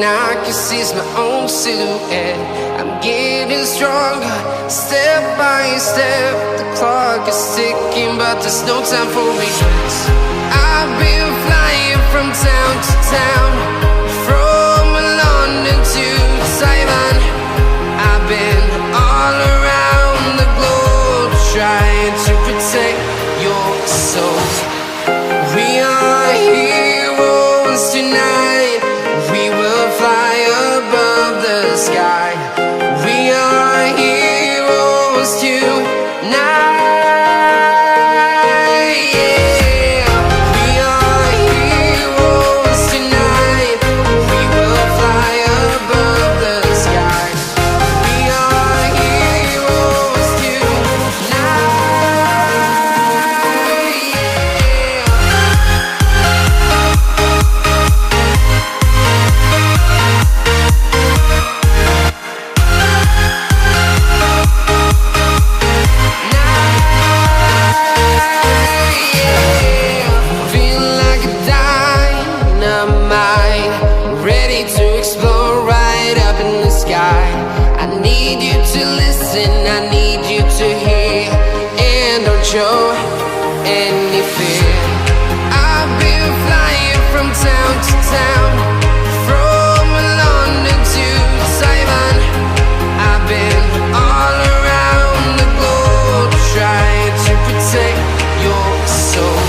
thing I can see is my own silhouette. I'm getting stronger, step by step. The clock is ticking, but there's no time for regrets. I've been flying from town to town, from London to Taiwan. I've been all around the globe, trying to protect your soul. We are heroes tonight. We will fly above the sky. We are heroes tonight. Yeah. We are heroes tonight. We will fly above the sky. We are heroes show any fear. I've been flying from town to town, from London to Taiwan. I've been all around the globe, trying to protect your soul.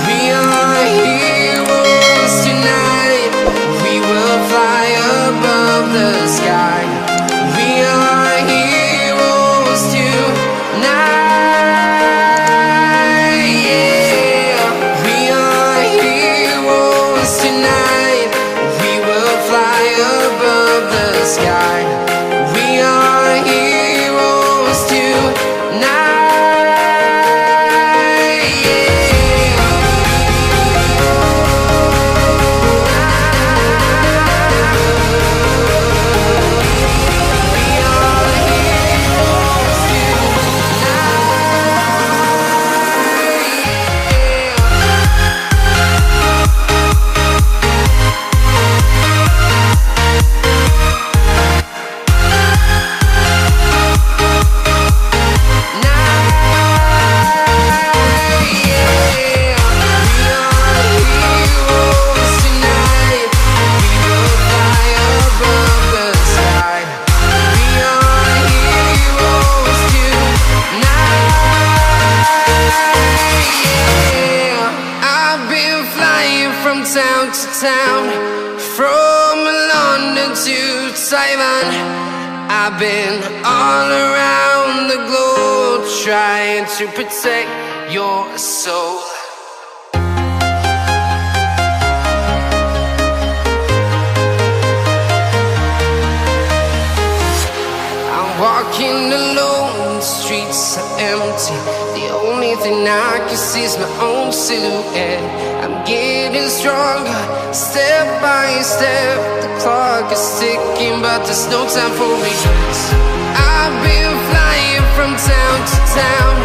We are heroes tonight. We will fly above the sky. We are heroes tonight. Sky. We are heroes tonight. Yeah. We are heroes town to town, from London to Taiwan. I've been all around the globe, trying to protect your soul. I'm walking alone, the streets are empty. The only thing I can see is my own silhouette. I'm getting stronger, step by step. The clock is ticking, but there's no time for regrets. I've been flying from town to town,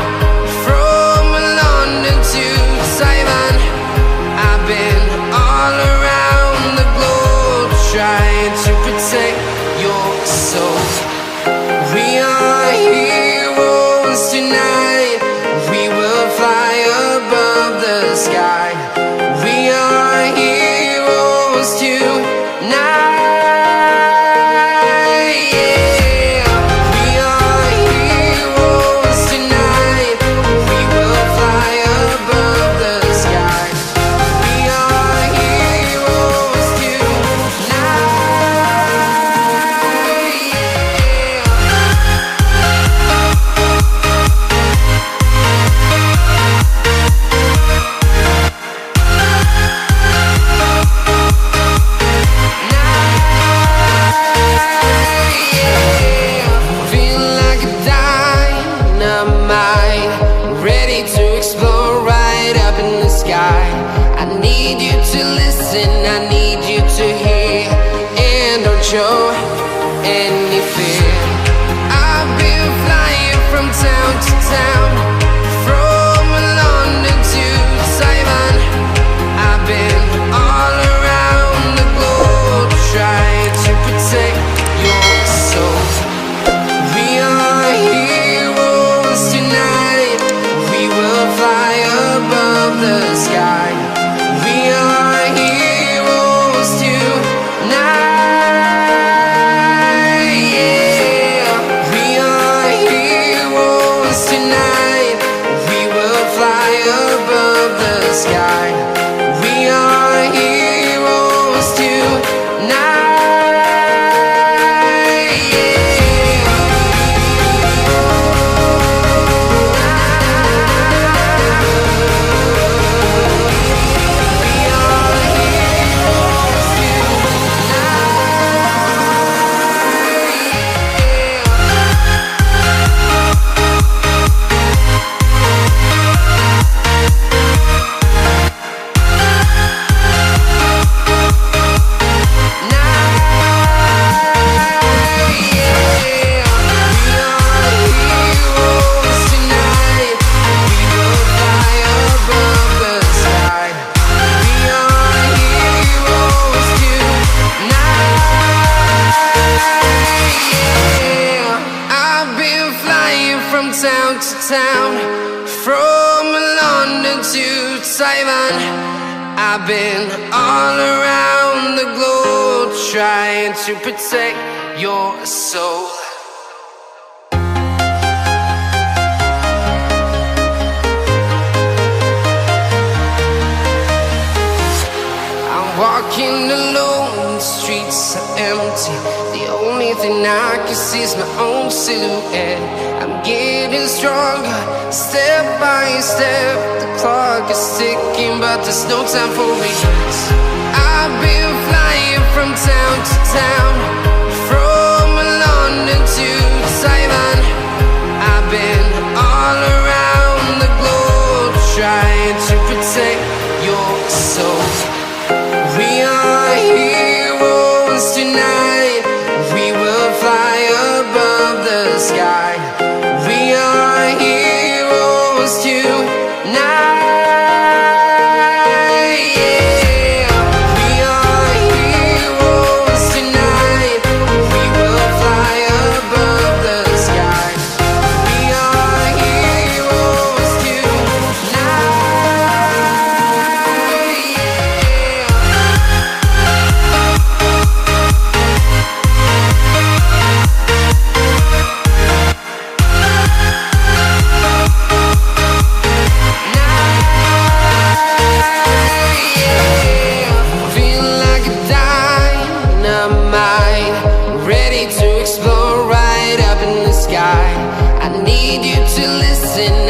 from London to Taiwan. I've been all around the globe, trying to protect your soul. We are heroes tonight. We will fly above the sky. We are heroes tonight. Yeah. We are heroes tonight. town to town, from London to Taiwan. I've been all around the globe trying to protect your soul. Walking alone, the streets are empty. The only thing I can see is my own silhouette. I'm getting stronger, step by step. The clock is ticking, but there's no time for regrets. I've been flying from town to town, from London to Taiwan. I've been all around the globe trying to protect your soul. We are heroes tonight. We will fly above the sky. We are heroes tonight. Yeah. We are heroes tonight. We will fly above the sky. We are heroes tonight.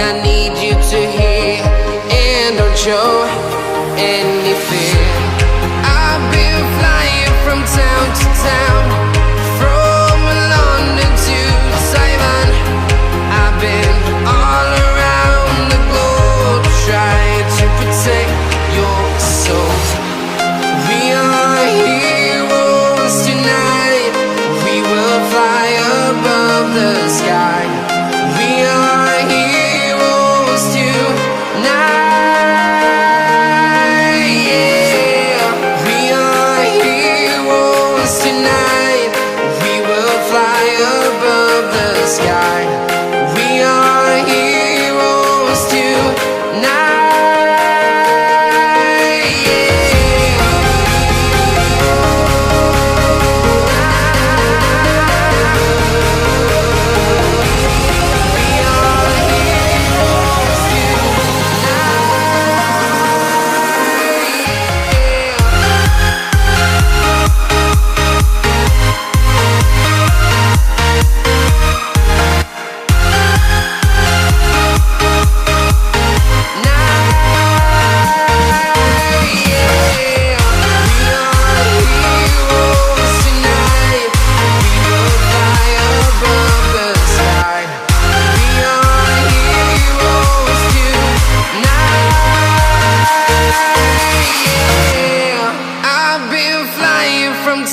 I need you to hear and don't show any fear. I've been flying from town to town, from London to Taiwan. I've been all around the globe trying to protect your soul. We are heroes tonight. We will fly above the sky. We are heroes tonight. Yeah. We are heroes tonight. We will fly above the sky. We are heroes tonight.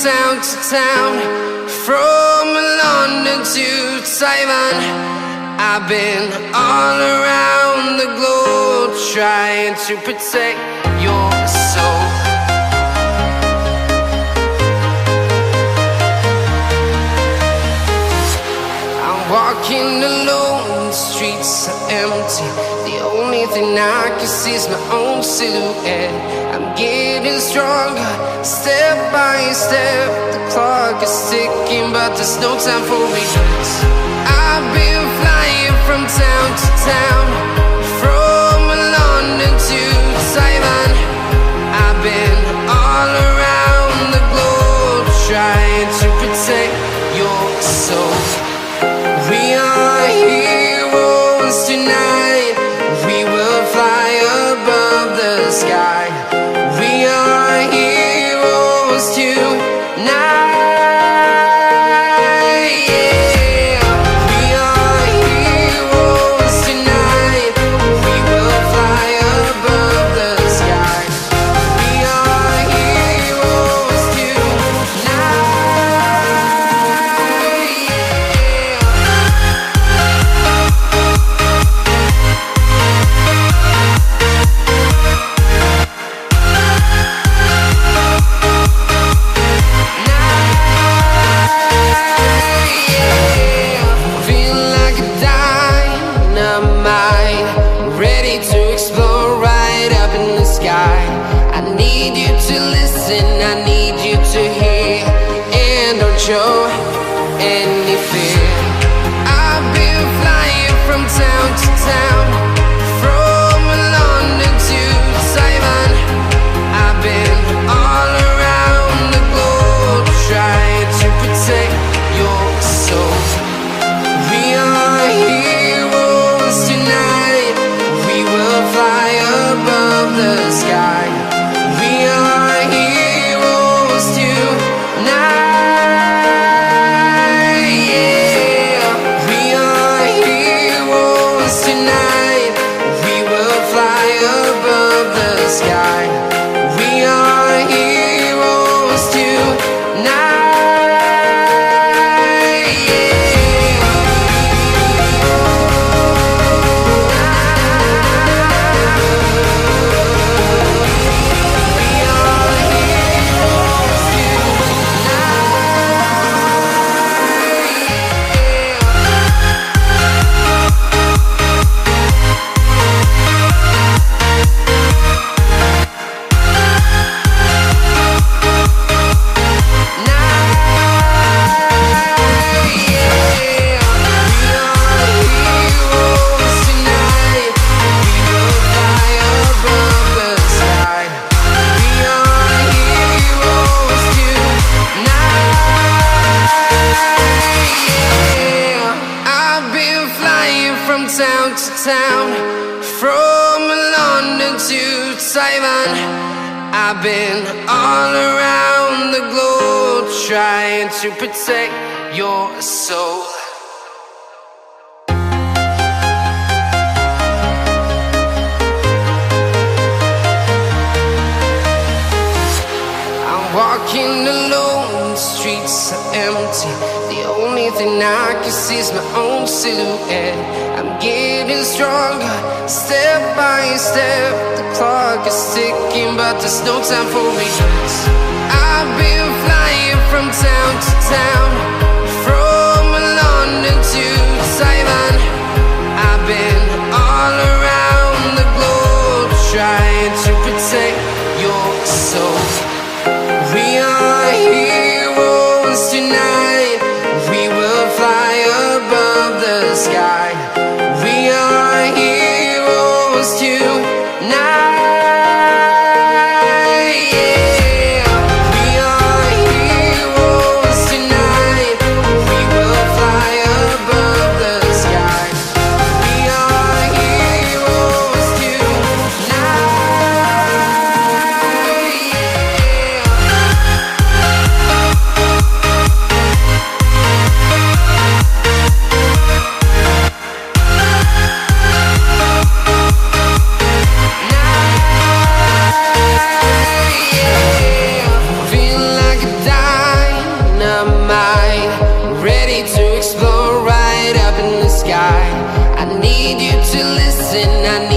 Town to town, from London to Taiwan. I've been all around the globe trying to protect your soul. I'm walking alone, the streets are empty. The only thing I can see is my own silhouette. I'm getting stronger, step by step. The clock is ticking, but there's no time for regrets. I've been flying from town to town, from London to Taiwan. I've been all around the globe trying to protect your soul. We are heroes tonight. We will fly above the sky. We are heroes tonight. Yeah. We are heroes tonight. to town, from London to Taiwan. I've been all around the globe trying to protect your soul. Walking alone, the streets are empty. The only thing I can see is my own silhouette. I'm getting stronger, step by step. The clock is ticking, but there's no time for regrets. I've been flying from town to town, from London to Taiwan. I've been all around the globe trying to protect your soul. We are heroes tonight. We will fly above the sky. We are heroes tonight. Yeah. We are heroes tonight. We will fly above the sky. We are heroes tonight. Ready to explore right up in the sky. I need you to listen, I need